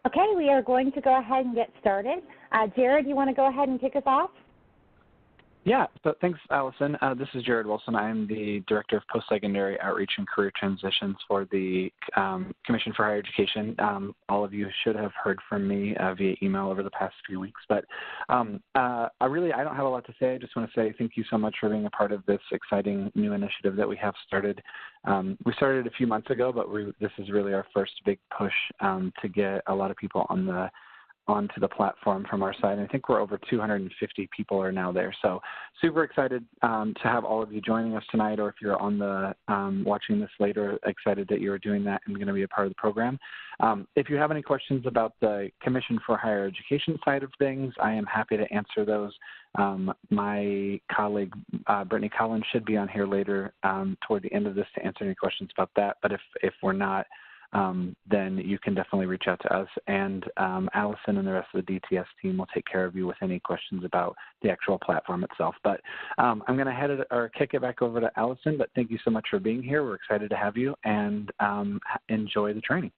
Okay, we are going to go ahead and get started. Jared, you want to go ahead and kick us off? Yeah, so thanks, Allison. This is Jared Wilson. I am the Director of Post-Secondary Outreach and Career Transitions for the Commission for Higher Education. All of you should have heard from me via email over the past few weeks, but I don't have a lot to say. I just want to say thank you so much for being a part of this exciting new initiative that we have started. We started a few months ago, but this is really our first big push to get a lot of people onto the platform from our side. And I think we're over 250 people are now there. So super excited to have all of you joining us tonight, or if you're on the watching this later, excited that you're doing that and going to be a part of the program. If you have any questions about the Commission for Higher Education side of things, I am happy to answer those. My colleague, Brittany Collins, should be on here later toward the end of this to answer any questions about that. But if we're not, then you can definitely reach out to us, and Allison and the rest of the DTS team will take care of you with any questions about the actual platform itself. But I'm going to kick it back over to Allison, but thank you so much for being here. We're excited to have you, and enjoy the training.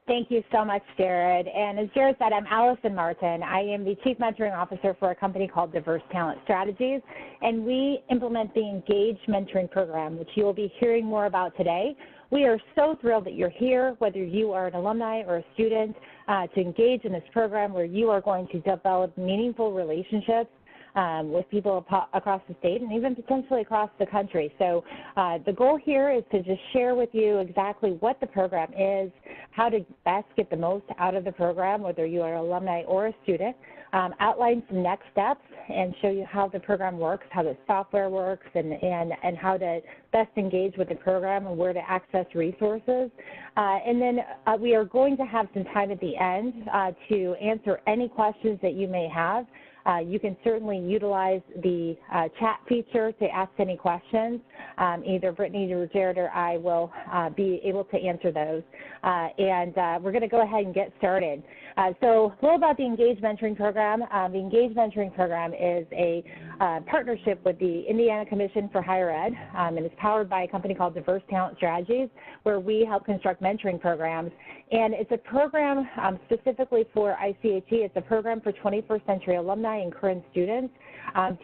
Thank you so much, Jared. And as Jared said, I'm Allison Martin. I am the Chief Mentoring Officer for a company called Diverse Talent Strategies, and we implement the Engage Mentoring Program, which you will be hearing more about today. We are so thrilled that you're here, whether you are an alumni or a student, to engage in this program where you are going to develop meaningful relationships with people across the state and even potentially across the country. So the goal here is to just share with you exactly what the program is, how to best get the most out of the program, whether you are an alumni or a student, outline some next steps and show you how the program works, how the software works, and how to best engage with the program and where to access resources. And then we are going to have some time at the end to answer any questions that you may have. You can certainly utilize the chat feature to ask any questions. Either Brittany or Jared or I will be able to answer those. And we're going to go ahead and get started. So a little about the Engage Mentoring Program. The Engage Mentoring Program is a partnership with the Indiana Commission for Higher Ed, and it's powered by a company called Diverse Talent Strategies, where we help construct mentoring programs. And it's a program specifically for ICHE. It's a program for 21st century alumni and current students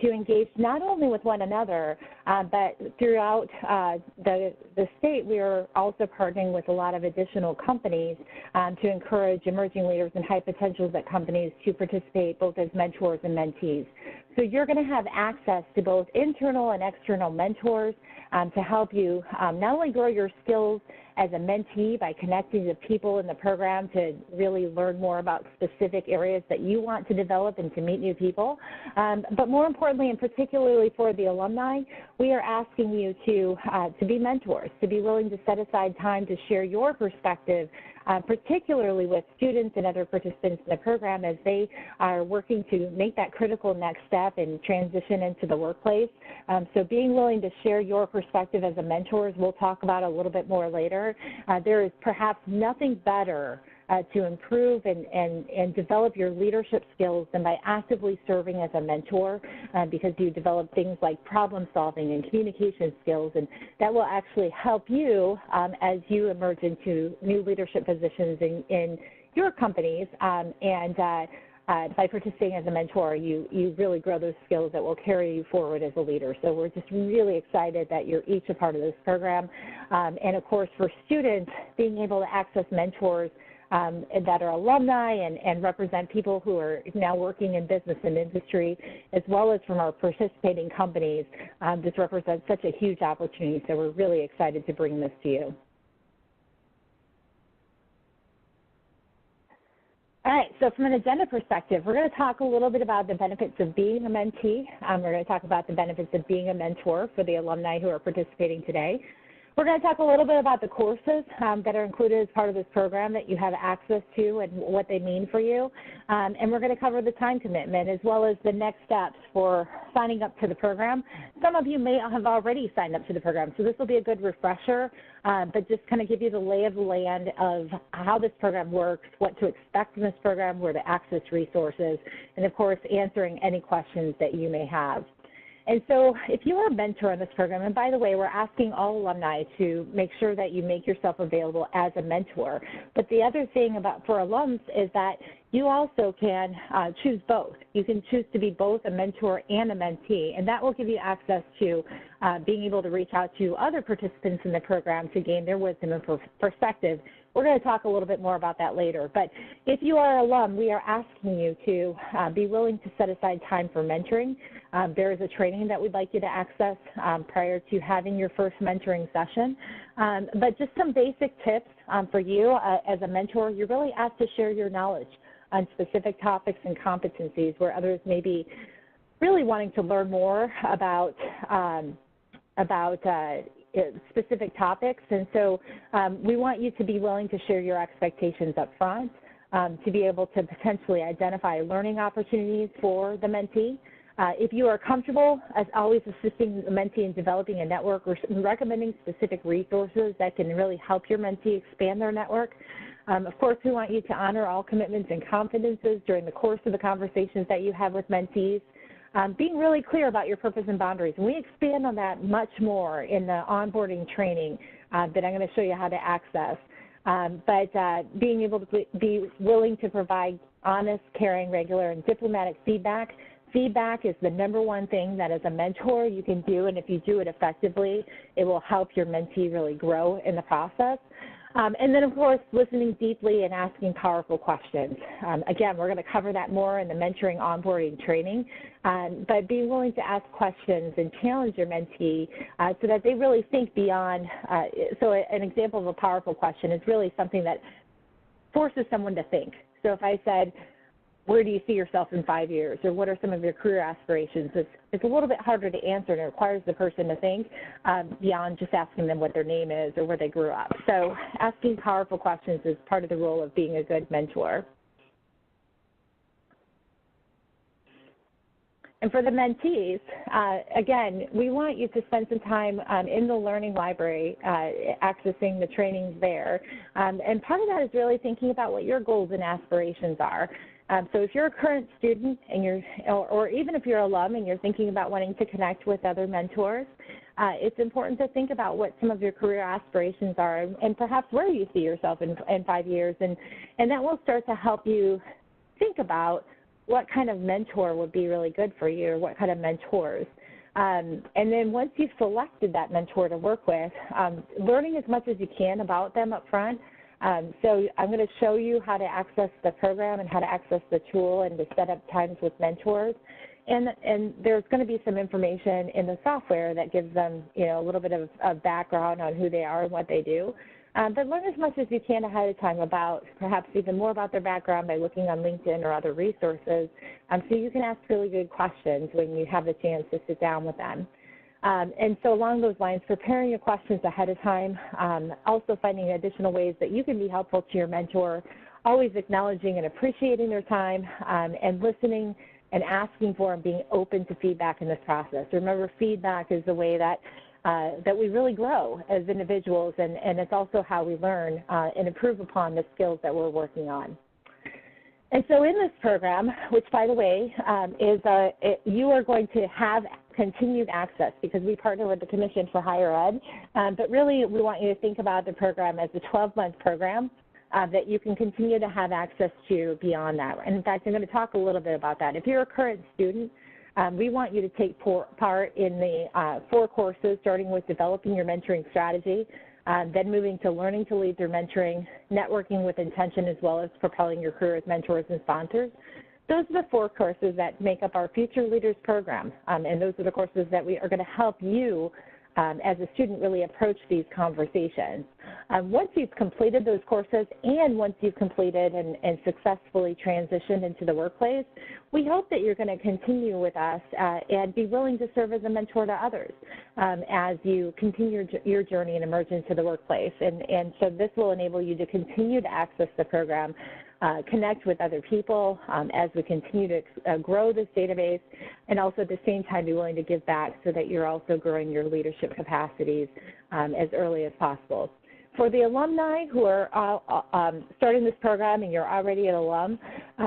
to engage not only with one another, but throughout the state. We are also partnering with a lot of additional companies to encourage emerging leaders and high potentials at companies to participate both as mentors and mentees. So you're going to have access to both internal and external mentors to help you not only grow your skills as a mentee by connecting to people in the program to really learn more about specific areas that you want to develop and to meet new people, but more importantly, and particularly for the alumni, we are asking you to be mentors, to be willing to set aside time to share your perspective, particularly with students and other participants in the program as they are working to make that critical next step and transition into the workplace. So being willing to share your perspective as a mentor, as we'll talk about a little bit more later, there is perhaps nothing better to improve and develop your leadership skills than by actively serving as a mentor, because you develop things like problem solving and communication skills, and that will actually help you as you emerge into new leadership positions in your companies. By participating as a mentor, you really grow those skills that will carry you forward as a leader. So we're just really excited that you're each a part of this program. And of course, for students, being able to access mentors that are alumni and represent people who are now working in business and industry, as well as from our participating companies, this represents such a huge opportunity. So we're really excited to bring this to you. All right, so from an agenda perspective, we're going to talk a little bit about the benefits of being a mentee. We're going to talk about the benefits of being a mentor for the alumni who are participating today. We're going to talk a little bit about the courses that are included as part of this program that you have access to and what they mean for you. And we're going to cover the time commitment as well as the next steps for signing up to the program. Some of you may have already signed up to the program, so this will be a good refresher, but just kind of give you the lay of the land of how this program works, what to expect from this program, where to access resources, and of course answering any questions that you may have. And so if you are a mentor in this program, and by the way, we're asking all alumni to make sure that you make yourself available as a mentor. But the other thing for alums is that you also can choose both. You can choose to be both a mentor and a mentee, and that will give you access to being able to reach out to other participants in the program to gain their wisdom and perspective. We're going to talk a little bit more about that later. But if you are an alum, we are asking you to be willing to set aside time for mentoring. There is a training that we'd like you to access prior to having your first mentoring session. But just some basic tips for you as a mentor, you're really asked to share your knowledge on specific topics and competencies where others may be really wanting to learn more about specific topics. And so we want you to be willing to share your expectations up front, to be able to potentially identify learning opportunities for the mentee. If you are comfortable, as always, assisting the mentee in developing a network or recommending specific resources that can really help your mentee expand their network. Of course, we want you to honor all commitments and confidences during the course of the conversations that you have with mentees. Being really clear about your purpose and boundaries. And we expand on that much more in the onboarding training that I'm going to show you how to access. But being able to be willing to provide honest, caring, regular, and diplomatic feedback. Feedback is the #1 thing that as a mentor you can do, and if you do it effectively, it will help your mentee really grow in the process. And then, of course, listening deeply and asking powerful questions. Again, we're going to cover that more in the mentoring onboarding training, but being willing to ask questions and challenge your mentee so that they really think beyond. So an example of a powerful question is really something that forces someone to think. So if I said, where do you see yourself in 5 years, or what are some of your career aspirations? It's a little bit harder to answer, and it requires the person to think beyond just asking them what their name is or where they grew up. So asking powerful questions is part of the role of being a good mentor. And for the mentees, again, we want you to spend some time in the learning library, accessing the trainings there. And part of that is really thinking about what your goals and aspirations are. So if you're a current student and or even if you're an alum and you're thinking about wanting to connect with other mentors, it's important to think about what some of your career aspirations are and perhaps where you see yourself in 5 years. And that will start to help you think about what kind of mentor would be really good for you, or what kind of mentors. And then once you've selected that mentor to work with, learning as much as you can about them up front. So I'm going to show you how to access the program and how to access the tool and to set up times with mentors. And there's going to be some information in the software that gives them, a little bit of background on who they are and what they do. But learn as much as you can ahead of time about, perhaps even more about their background by looking on LinkedIn or other resources, so you can ask really good questions when you have the chance to sit down with them. And so along those lines, preparing your questions ahead of time, also finding additional ways that you can be helpful to your mentor, always acknowledging and appreciating their time, and listening and asking for and being open to feedback in this process. Remember, feedback is the way that we really grow as individuals, and it's also how we learn and improve upon the skills that we're working on. And so in this program, which, by the way, you are going to have continued access because we partner with the Commission for Higher Ed, but really we want you to think about the program as a 12-month program that you can continue to have access to beyond that. And in fact, I'm going to talk a little bit about that. If you're a current student, we want you to take part in the 4 courses, starting with developing your mentoring strategy, then moving to learning to lead through mentoring, networking with intention, as well as propelling your career as mentors and sponsors. Those are the 4 courses that make up our Future Leaders program, and those are the courses that we are going to help you as a student really approach these conversations. Once you've completed those courses and once you've completed and successfully transitioned into the workplace, we hope that you're going to continue with us and be willing to serve as a mentor to others as you continue your journey and emerge into the workplace. And so this will enable you to continue to access the program, connect with other people as we continue to grow this database, and also at the same time be willing to give back so that you're also growing your leadership capacities as early as possible. For the alumni who are starting this program and you're already an alum,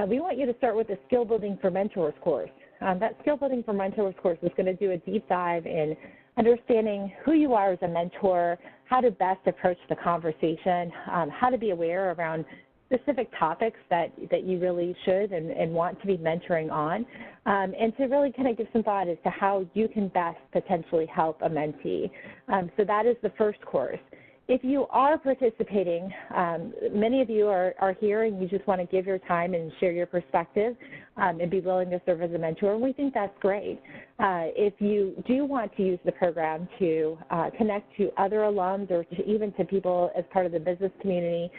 we want you to start with the Skill Building for Mentors course. That Skill Building for Mentors course is going to do a deep dive in understanding who you are as a mentor, how to best approach the conversation, how to be aware around specific topics that you really should and want to be mentoring on, and to really kind of give some thought as to how you can best potentially help a mentee. So that is the first course. If you are participating, many of you are here and you just want to give your time and share your perspective and be willing to serve as a mentor, and we think that's great. If you do want to use the program to connect to other alums or even to people as part of the business community,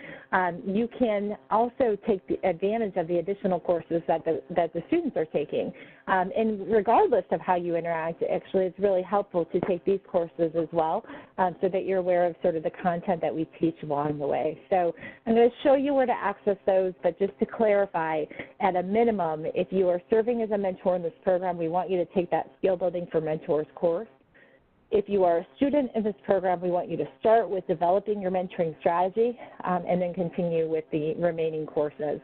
you can also take advantage of the additional courses that the students are taking. And regardless of how you interact, actually it's really helpful to take these courses as well so that you're aware of sort of the content that we teach along the way. So I'm going to show you where to access those, but just to clarify, at a minimum, if you are serving as a mentor in this program, we want you to take that Skill Building for Mentors course. If you are a student in this program, we want you to start with developing your mentoring strategy and then continue with the remaining courses.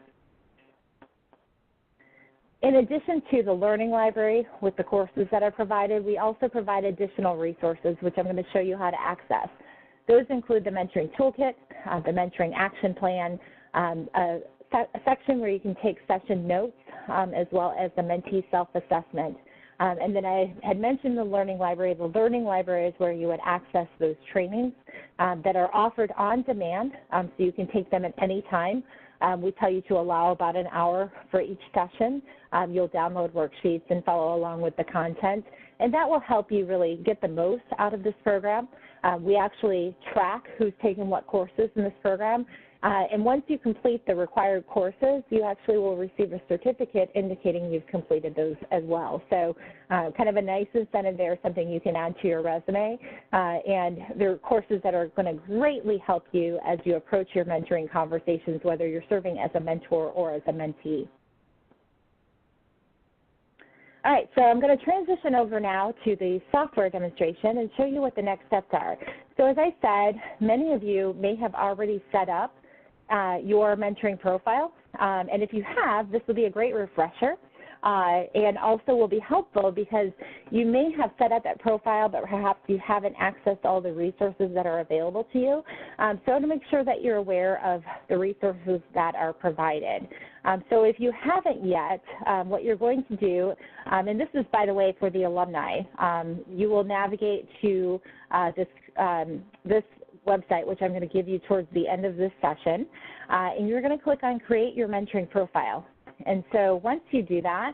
In addition to the learning library with the courses that are provided, we also provide additional resources, which I'm going to show you how to access. Those include the mentoring toolkit, the mentoring action plan, a section where you can take session notes, as well as the mentee self-assessment. And then I had mentioned the learning library. The learning library is where you would access those trainings that are offered on demand, so you can take them at any time. We tell you to allow about an hour for each session. You'll download worksheets and follow along with the content, and that will help you really get the most out of this program. We actually track who's taken what courses in this program, and once you complete the required courses, you actually will receive a certificate indicating you've completed those as well. So kind of a nice incentive there, something you can add to your resume, and they're courses that are going to greatly help you as you approach your mentoring conversations, whether you're serving as a mentor or as a mentee. All right, so I'm going to transition over now to the software demonstration and show you what the next steps are. So as I said, many of you may have already set up your mentoring profile, and if you have, this will be a great refresher. And also will be helpful because you may have set up that profile, but perhaps you haven't accessed all the resources that are available to you. So to make sure that you're aware of the resources that are provided. So if you haven't yet, what you're going to do, and this is, by the way, for the alumni, you will navigate to this website, which I'm going to give you towards the end of this session, and you're going to click on Create Your Mentoring Profile. And so once you do that,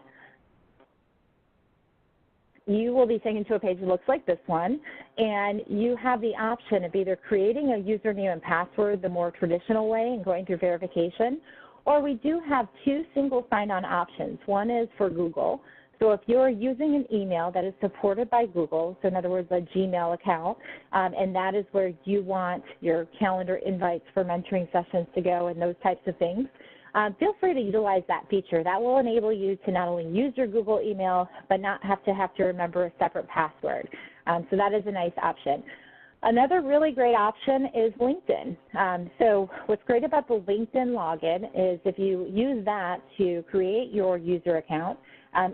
you will be taken to a page that looks like this one, and you have the option of either creating a username and password the more traditional way and going through verification, or we do have two single sign-on options. One is for Google. So if you're using an email that is supported by Google, so in other words, a Gmail account, and that is where you want your calendar invites for mentoring sessions to go and those types of things, feel free to utilize that feature. That will enable you to not only use your Google email, but not have to remember a separate password. So that is a nice option. Another really great option is LinkedIn. So what's great about the LinkedIn login is if you use that to create your user account,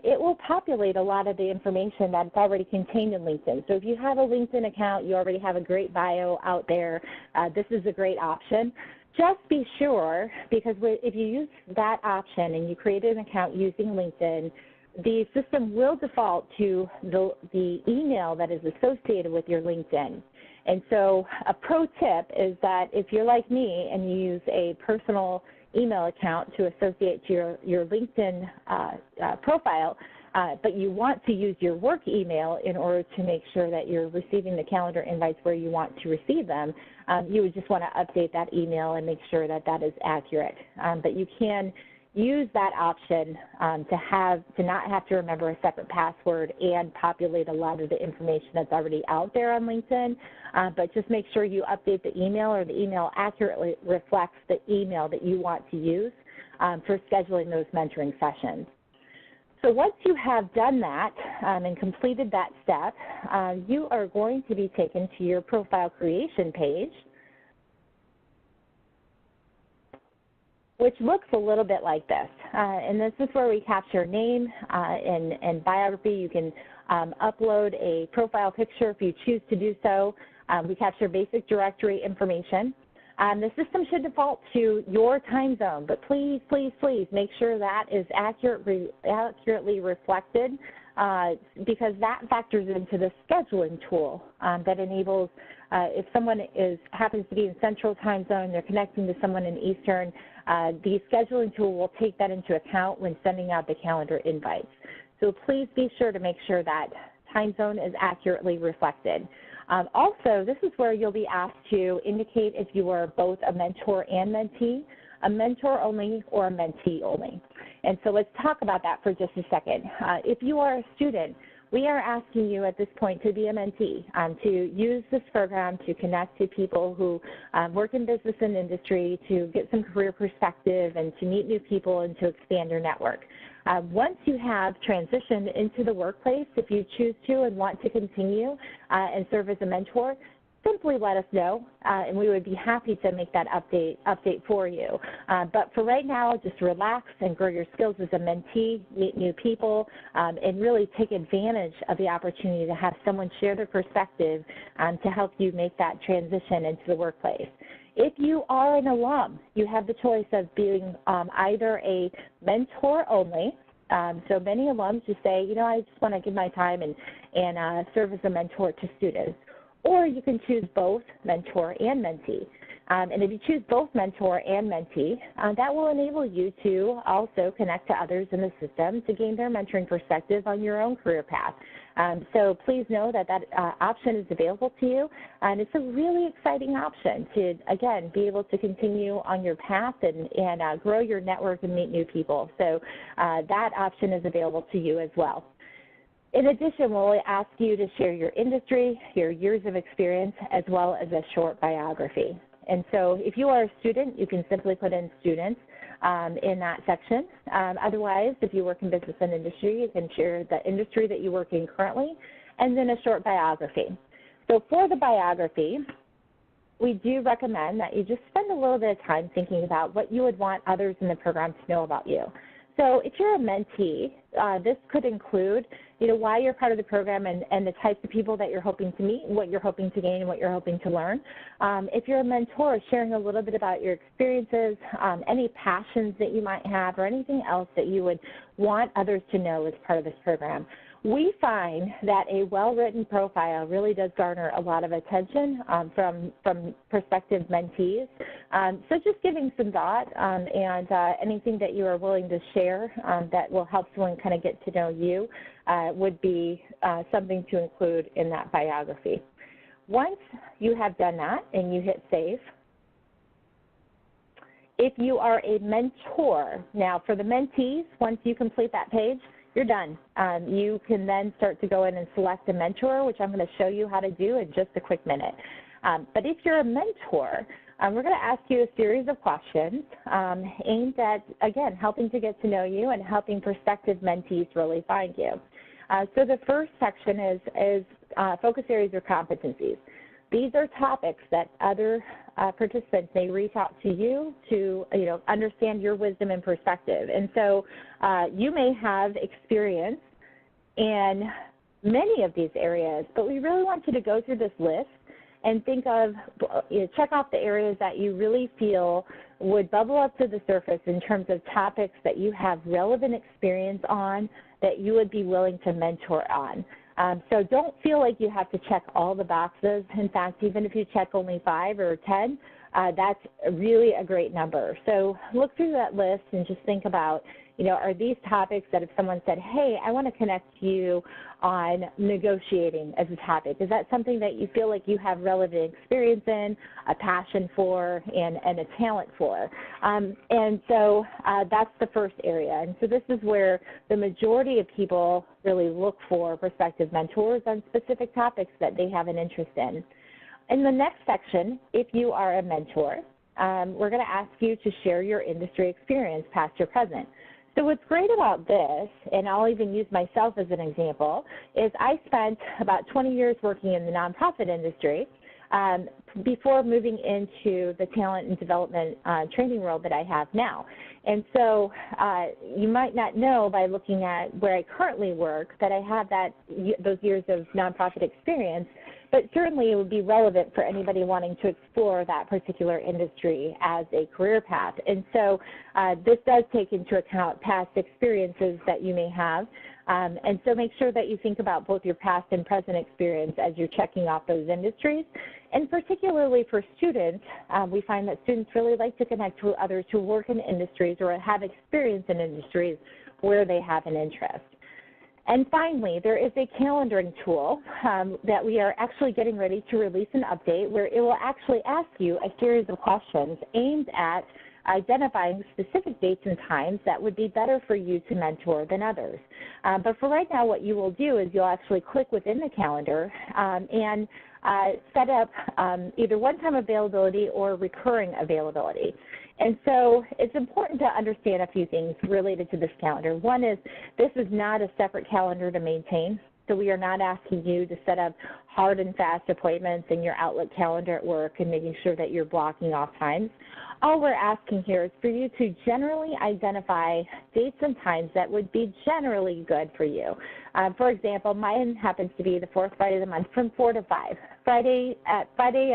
it will populate a lot of the information that's already contained in LinkedIn. So if you have a LinkedIn account, you already have a great bio out there, this is a great option. Just be sure, because if you use that option and you create an account using LinkedIn, the system will default to the email that is associated with your LinkedIn. And so a pro tip is that if you're like me and you use a personal email account to associate to your LinkedIn profile, but you want to use your work email in order to make sure that you're receiving the calendar invites where you want to receive them, you would just want to update that email and make sure that that is accurate. But you can use that option to not have to remember a separate password and populate a lot of the information that's already out there on LinkedIn, but just make sure you update the email, or the email accurately reflects the email that you want to use for scheduling those mentoring sessions. So once you have done that and completed that step, you are going to be taken to your profile creation page. which looks a little bit like this. And this is where we capture name and biography. You can upload a profile picture if you choose to do so. We capture basic directory information. The system should default to your time zone, but please, please, please make sure that is accurately reflected because that factors into the scheduling tool that enables if someone happens to be in Central Time Zone, they're connecting to someone in Eastern, the scheduling tool will take that into account when sending out the calendar invites. So please be sure to make sure that time zone is accurately reflected. Also, this is where you'll be asked to indicate if you are both a mentor and mentee, a mentor only, or a mentee only. And so let's talk about that for just a second. If you are a student, we are asking you at this point to be a mentee, to use this program to connect to people who work in business and industry, to get some career perspective, and to meet new people and to expand your network. Once you have transitioned into the workplace, if you choose to and want to continue and serve as a mentor, simply let us know, and we would be happy to make that update for you. But for right now, just relax and grow your skills as a mentee, meet new people, and really take advantage of the opportunity to have someone share their perspective to help you make that transition into the workplace. If you are an alum, you have the choice of being either a mentor only. So many alums just say, you know, I just want to give my time and serve as a mentor to students. Or you can choose both mentor and mentee. And if you choose both mentor and mentee, that will enable you to also connect to others in the system to gain their mentoring perspective on your own career path. So please know that that option is available to you, and it's a really exciting option to, again, be able to continue on your path and grow your network and meet new people. So that option is available to you as well. In addition, we'll ask you to share your industry, your years of experience, as well as a short biography. And so if you are a student, you can simply put in students in that section. Otherwise, if you work in business and industry, you can share the industry that you work in currently, and then a short biography. So for the biography, we do recommend that you just spend a little bit of time thinking about what you would want others in the program to know about you. So if you're a mentee, this could include, you know, why you're part of the program and the types of people that you're hoping to meet, and what you're hoping to gain, and what you're hoping to learn. If you're a mentor, sharing a little bit about your experiences, any passions that you might have, or anything else that you would want others to know as part of this program. We find that a well-written profile really does garner a lot of attention from prospective mentees. So just giving some thought and anything that you are willing to share that will help someone kind of get to know you would be something to include in that biography. Once you have done that and you hit save, if you are a mentor, now for the mentees, once you complete that page, you're done. You can then start to go in and select a mentor, which I'm going to show you how to do in just a quick minute. But if you're a mentor, we're going to ask you a series of questions aimed at, again, helping to get to know you and helping prospective mentees really find you. So the first section is focus areas or competencies. These are topics that other participants may reach out to you to, understand your wisdom and perspective. And so you may have experience in many of these areas, but we really want you to go through this list and think of, check off the areas that you really feel would bubble up to the surface in terms of topics that you have relevant experience on that you would be willing to mentor on. So don't feel like you have to check all the boxes. In fact, even if you check only 5 or 10, that's really a great number. So look through that list and just think about, are these topics that if someone said, hey, I want to connect you on negotiating as a topic, is that something that you feel like you have relevant experience in, a passion for, and a talent for? And so that's the first area. And so this is where the majority of people really look for prospective mentors on specific topics that they have an interest in. In the next section, if you are a mentor, we're going to ask you to share your industry experience, past or present. So what's great about this, and I'll even use myself as an example, is I spent about 20 years working in the nonprofit industry. before moving into the talent and development training role that I have now. And so you might not know by looking at where I currently work that I have those years of nonprofit experience, but certainly it would be relevant for anybody wanting to explore that particular industry as a career path. And so this does take into account past experiences that you may have. And so make sure that you think about both your past and present experience as you're checking off those industries. And particularly for students, we find that students really like to connect with others who work in industries or have experience in industries where they have an interest. And finally, there is a calendaring tool that we are actually getting ready to release an update where it will actually ask you a series of questions aimed at identifying specific dates and times that would be better for you to mentor than others. But for right now, what you will do is you'll actually click within the calendar and set up either one-time availability or recurring availability. And so it's important to understand a few things related to this calendar. One is this is not a separate calendar to maintain. So we are not asking you to set up hard and fast appointments in your Outlook calendar at work and making sure that you're blocking off times. All we're asking here is for you to generally identify dates and times that would be generally good for you. For example, mine happens to be the fourth Friday of the month from 4 to 5. Friday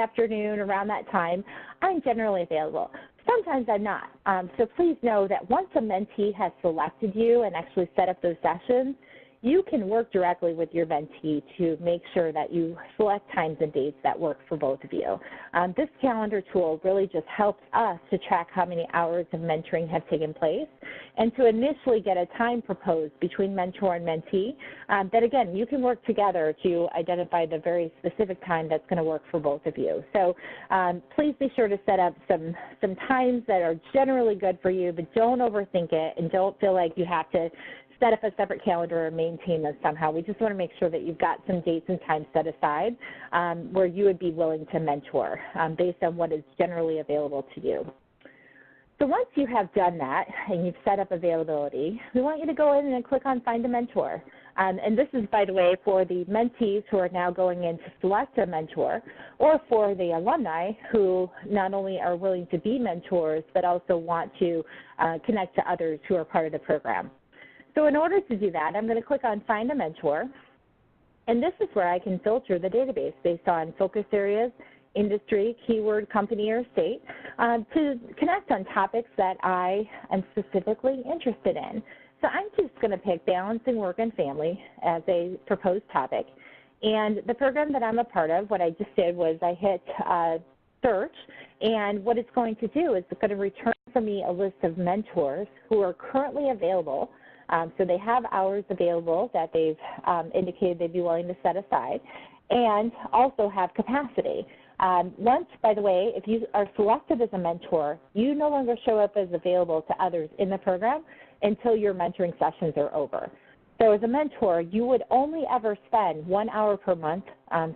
afternoon around that time, I'm generally available. Sometimes I'm not. So please know that once a mentee has selected you and actually set up those sessions, you can work directly with your mentee to make sure that you select times and dates that work for both of you. This calendar tool really just helps us to track how many hours of mentoring have taken place and to initially get a time proposed between mentor and mentee that, again, you can work together to identify the very specific time that's going to work for both of you. So please be sure to set up some times that are generally good for you, but don't overthink it and don't feel like you have to set up a separate calendar or maintain this somehow. We just want to make sure that you've got some dates and times set aside where you would be willing to mentor based on what is generally available to you. So once you have done that and you've set up availability, we want you to go in and click on Find a Mentor. And this is, by the way, for the mentees who are now going in to select a mentor, or for the alumni who not only are willing to be mentors, but also want to connect to others who are part of the program. So in order to do that, I'm going to click on Find a Mentor, and this is where I can filter the database based on focus areas, industry, keyword, company, or state to connect on topics that I am specifically interested in. So I'm just going to pick balancing work and family as a proposed topic. And the program that I'm a part of, what I just did was I hit search, and what it's going to do is it's going to return for me a list of mentors who are currently available. So they have hours available that they've indicated they'd be willing to set aside, and also have capacity. Once, by the way, if you are selected as a mentor, you no longer show up as available to others in the program until your mentoring sessions are over. So as a mentor, you would only ever spend 1 hour per month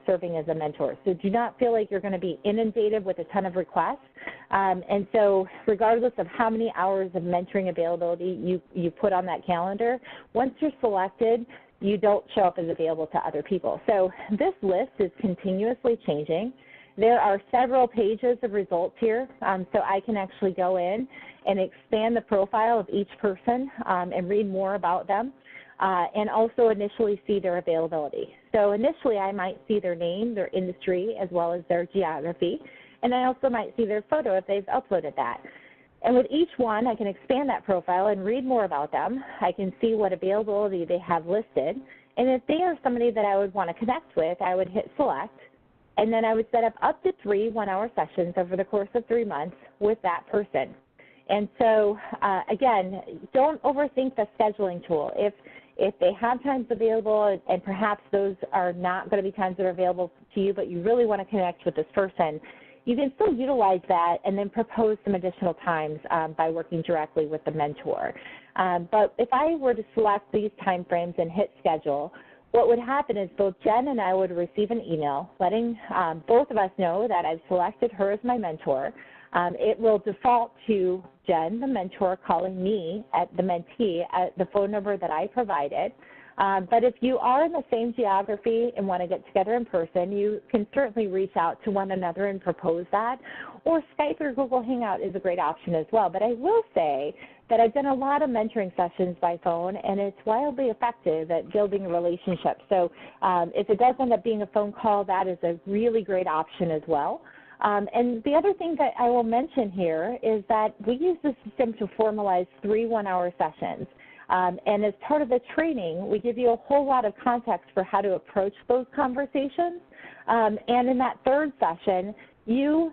serving as a mentor. So do not feel like you're going to be inundated with a ton of requests. And so regardless of how many hours of mentoring availability you put on that calendar, once you're selected, you don't show up as available to other people. So this list is continuously changing. There are several pages of results here, so I can actually go in and expand the profile of each person and read more about them. And also initially see their availability. So initially I might see their name, their industry, as well as their geography, and I also might see their photo if they've uploaded that. And with each one, I can expand that profile and read more about them. I can see what availability they have listed, and if they are somebody that I would want to connect with, I would hit select, and then I would set up to 3 one-hour sessions over the course of 3 months with that person. And so, again, don't overthink the scheduling tool. If they have times available and perhaps those are not going to be times that are available to you, but you really want to connect with this person, you can still utilize that and then propose some additional times by working directly with the mentor. But if I were to select these time frames and hit schedule, what would happen is both Jen and I would receive an email letting both of us know that I've selected her as my mentor. It will default to Jen, the mentor, calling me at the mentee at the phone number that I provided. But if you are in the same geography and want to get together in person, you can certainly reach out to one another and propose that. Or Skype or Google Hangout is a great option as well. But I will say that I've done a lot of mentoring sessions by phone, and it's wildly effective at building a relationship. So if it does end up being a phone call, that is a really great option as well. And the other thing that I will mention here is that we use the system to formalize 3 one-hour sessions. And as part of the training, we give you a whole lot of context for how to approach those conversations. And in that 3rd session, you,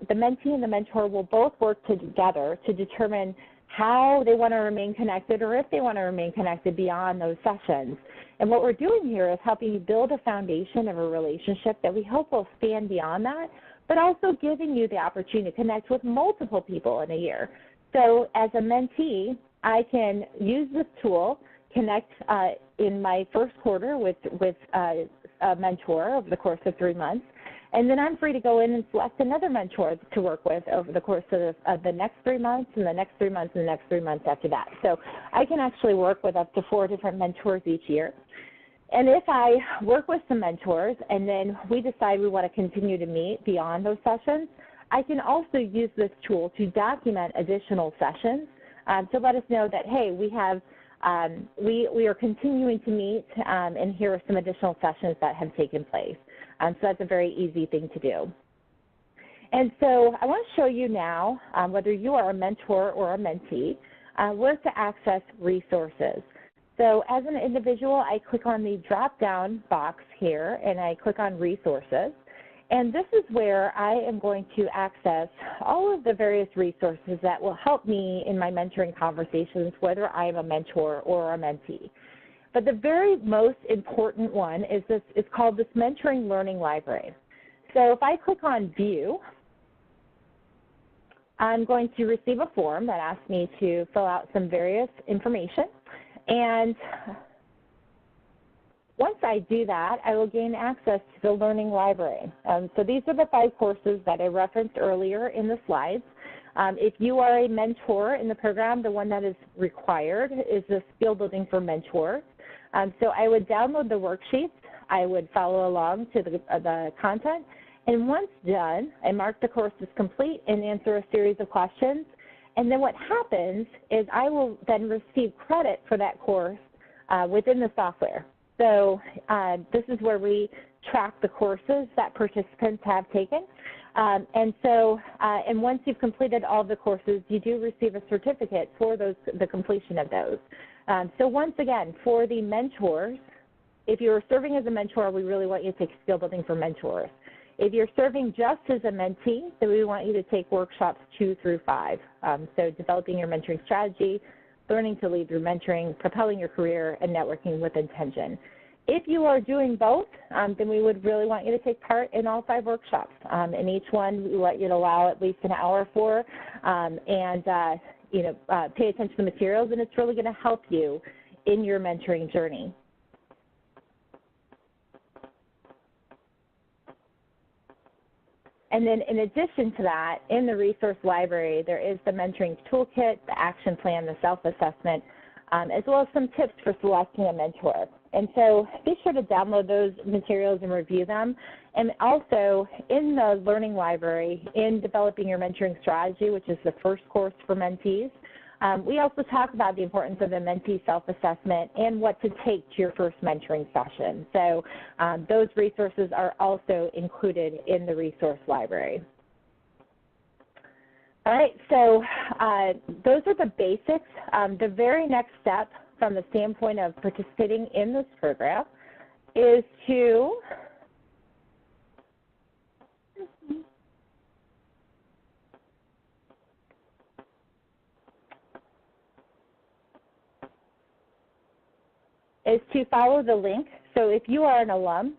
the mentee and the mentor, will both work together to determine how they want to remain connected or if they want to remain connected beyond those sessions. And what we're doing here is helping you build a foundation of a relationship that we hope will span beyond that, but also giving you the opportunity to connect with multiple people in a year. So as a mentee, I can use this tool, connect in my first quarter with a mentor over the course of 3 months, and then I'm free to go in and select another mentor to work with over the course of the next 3 months and the next 3 months and the next 3 months after that. So I can actually work with up to 4 different mentors each year. And if I work with some mentors and then we decide we want to continue to meet beyond those sessions, I can also use this tool to document additional sessions to let us know that, hey, we are continuing to meet and here are some additional sessions that have taken place. So that's a very easy thing to do. And so I want to show you now, whether you are a mentor or a mentee, where to access resources. So as an individual, I click on the drop-down box here, and I click on Resources. And this is where I am going to access all of the various resources that will help me in my mentoring conversations, whether I am a mentor or a mentee. But the very most important one is this. It's called this Mentoring Learning Library. So if I click on View, I'm going to receive a form that asks me to fill out some various information. And once I do that, I will gain access to the Learning Library. So these are the 5 courses that I referenced earlier in the slides. If you are a mentor in the program, the one that is required is the Skill Building for Mentors. So I would download the worksheets. I would follow along to the content. And once done, I mark the course as complete and answer a series of questions. And then what happens is I will then receive credit for that course within the software. So this is where we track the courses that participants have taken. And once you've completed all the courses, you do receive a certificate for the completion of those. So once again, for the mentors, if you're serving as a mentor, we really want you to take Skill Building for Mentors. If you're serving just as a mentee, then we want you to take workshops 2 through 5. So developing your mentoring strategy, learning to lead through mentoring, propelling your career, and networking with intention. If you are doing both, then we would really want you to take part in all 5 workshops. In each one, we want you to allow at least an hour for, pay attention to the materials, and it's really going to help you in your mentoring journey. And then in addition to that, in the resource library, there is the mentoring toolkit, the action plan, the self-assessment, as well as some tips for selecting a mentor. And so be sure to download those materials and review them. And also in the learning library, in developing your mentoring strategy, which is the first course for mentees, we also talk about the importance of the mentee self-assessment and what to take to your first mentoring session. So those resources are also included in the resource library. All right, so those are the basics. The very next step from the standpoint of participating in this program is to follow the link. So if you are an alum,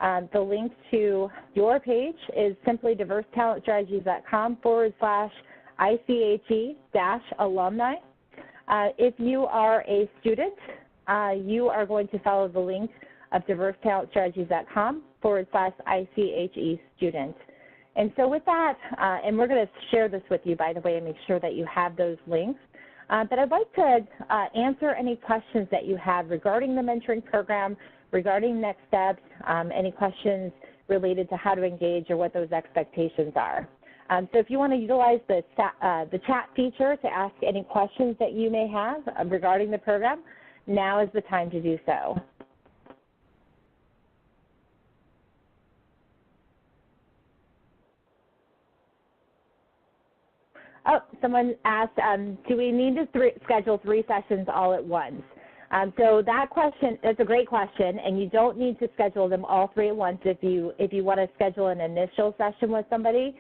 the link to your page is simply diversetalentstrategies.com/ICHE-alumni. If you are a student, you are going to follow the link of diversetalentstrategies.com/ICHE student. And so with that, and we're going to share this with you, by the way, and make sure that you have those links. But I'd like to answer any questions that you have regarding the mentoring program, regarding next steps, any questions related to how to engage or what those expectations are. So if you want to utilize the chat feature to ask any questions that you may have regarding the program, now is the time to do so. Oh, someone asked, do we need to schedule 3 sessions all at once? So that question, that's a great question, and you don't need to schedule them all 3 at once. If you want to schedule an initial session with somebody,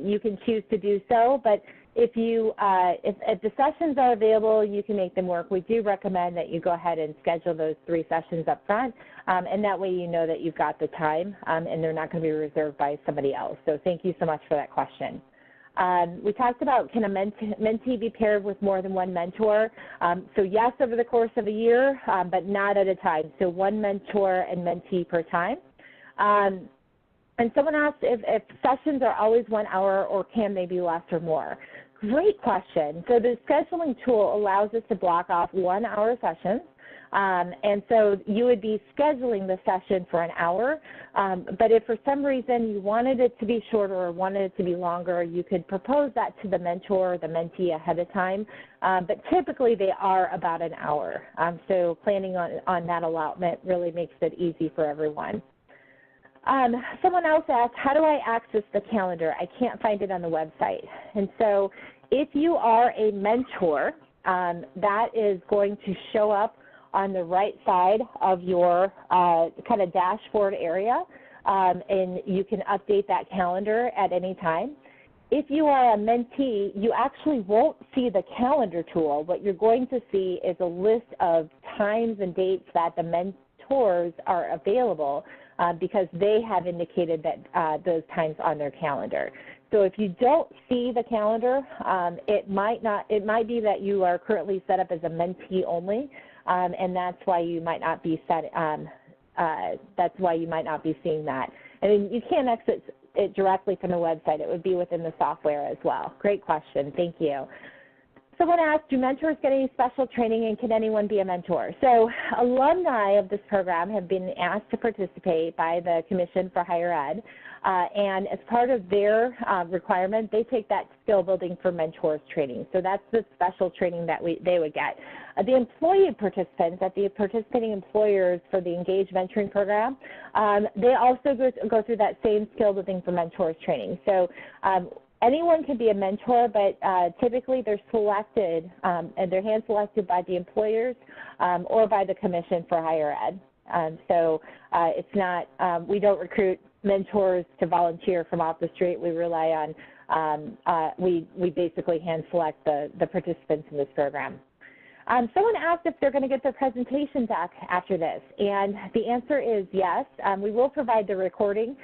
you can choose to do so. But if the sessions are available, you can make them work. We do recommend that you go ahead and schedule those 3 sessions up front, and that way you know that you've got the time, and they're not going to be reserved by somebody else. So thank you so much for that question. We talked about, can a mentee be paired with more than one mentor? So yes, over the course of a year, but not at a time. So 1 mentor and mentee per time. And someone asked if sessions are always 1 hour or can they be less or more? Great question. So the scheduling tool allows us to block off 1-hour sessions. And so you would be scheduling the session for an hour, but if for some reason you wanted it to be shorter or wanted it to be longer, you could propose that to the mentor or the mentee ahead of time, but typically they are about an hour. So planning on that allotment really makes it easy for everyone. Someone else asked, how do I access the calendar? I can't find it on the website. And so if you are a mentor, that is going to show up on the right side of your kind of dashboard area, and you can update that calendar at any time. If you are a mentee, you actually won't see the calendar tool. What you're going to see is a list of times and dates that the mentors are available because they have indicated that those times on their calendar. So if you don't see the calendar, it might be that you are currently set up as a mentee only, and that's why you might not be seeing that. I mean, you can't exit it directly from the website. It would be within the software as well. Great question. Thank you. Someone asked, do mentors get any special training and can anyone be a mentor? So alumni of this program have been asked to participate by the Commission for Higher Ed, and as part of their requirement, they take that skill building for mentors training. So that's the special training that they would get. The employee participants at the participating employers for the Engage Mentoring Program, they also go through that same skill building for mentors training. So anyone can be a mentor, but typically they're selected and they're hand selected by the employers or by the Commission for Higher Ed. So it's not, we don't recruit mentors to volunteer from off the street. We rely on, we basically hand select the participants in this program. Someone asked if they're going to get their presentation back after this, and the answer is yes. We will provide the recording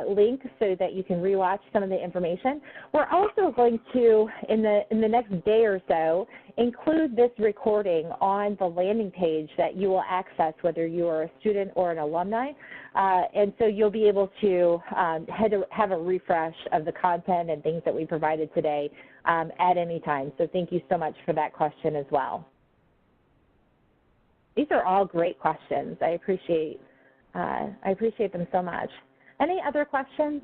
link so that you can rewatch some of the information. We're also going to, in the next day or so, include this recording on the landing page that you will access whether you are a student or an alumni, and so you'll be able to have a refresh of the content and things that we provided today at any time. So thank you so much for that question as well. These are all great questions. I appreciate them so much. Any other questions?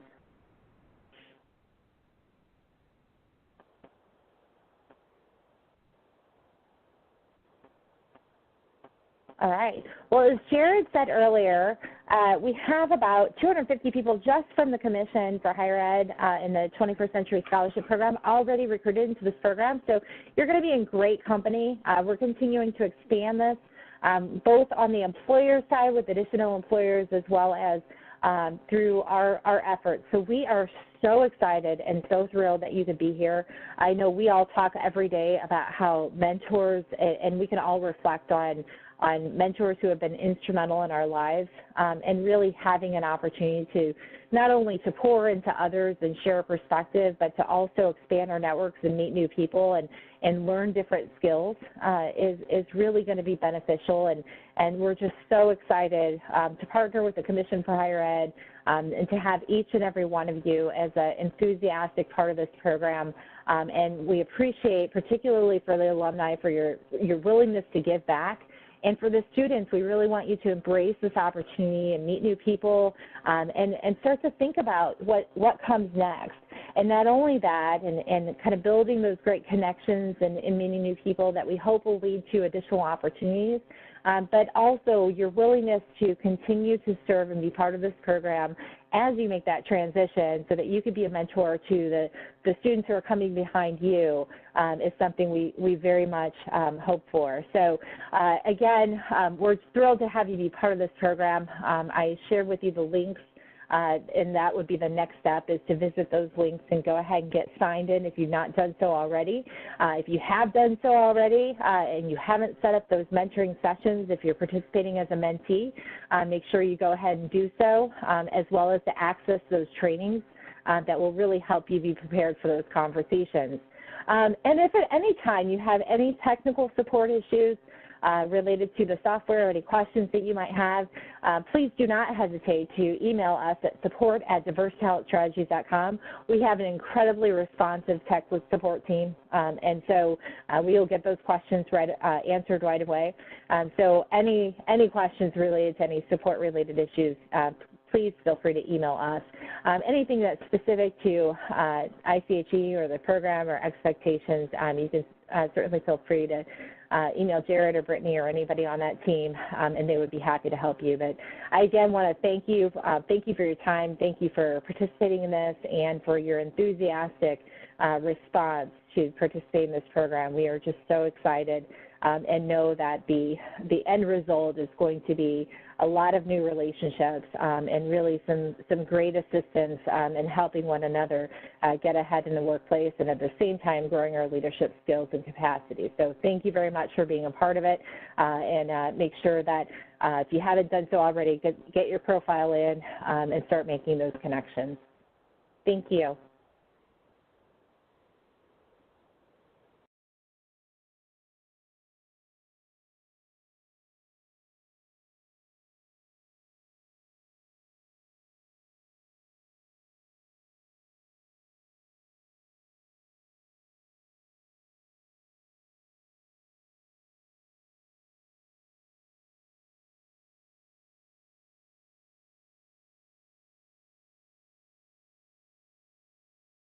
All right. Well, as Jared said earlier, we have about 250 people just from the Commission for Higher Ed in the 21st Century Scholarship Program already recruited into this program. So you're going to be in great company. We're continuing to expand this. Both on the employer side with additional employers as well as through our efforts. So we are so excited and so thrilled that you could be here. I know we all talk every day about how mentors, and we can all reflect on mentors who have been instrumental in our lives, and really having an opportunity to not only to pour into others and share a perspective, but to also expand our networks and meet new people and learn different skills is really going to be beneficial. And we're just so excited to partner with the Commission for Higher Ed and to have each and every one of you as an enthusiastic part of this program. And we appreciate, particularly for the alumni, for your willingness to give back. And for the students, we really want you to embrace this opportunity and meet new people, and start to think about what comes next. And not only that, and kind of building those great connections and meeting new people that we hope will lead to additional opportunities, but also your willingness to continue to serve and be part of this program as you make that transition so that you could be a mentor to the students who are coming behind you is something we very much hope for. So again, we're thrilled to have you be part of this program. I shared with you the links, and that would be the next step, is to visit those links and go ahead and get signed in if you've not done so already. If you have done so already and you haven't set up those mentoring sessions, if you're participating as a mentee, make sure you go ahead and do so, as well as to access those trainings that will really help you be prepared for those conversations. And if at any time you have any technical support issues related to the software or any questions that you might have, please do not hesitate to email us at support@diversetalentstrategies.com. We have an incredibly responsive tech support team, and so we will get those questions answered right away. So any questions related to any support-related issues, please feel free to email us. Anything that's specific to ICHE or the program or expectations, you can certainly feel free to email Jared or Brittany or anybody on that team, and they would be happy to help you. But I again want to thank you for your time, thank you for participating in this, and for your enthusiastic response to participate in this program. We are just so excited and know that the end result is going to be a lot of new relationships and really some great assistance in helping one another get ahead in the workplace, and at the same time growing our leadership skills and capacity. So thank you very much for being a part of it, and make sure that if you haven't done so already, get your profile in and start making those connections. Thank you.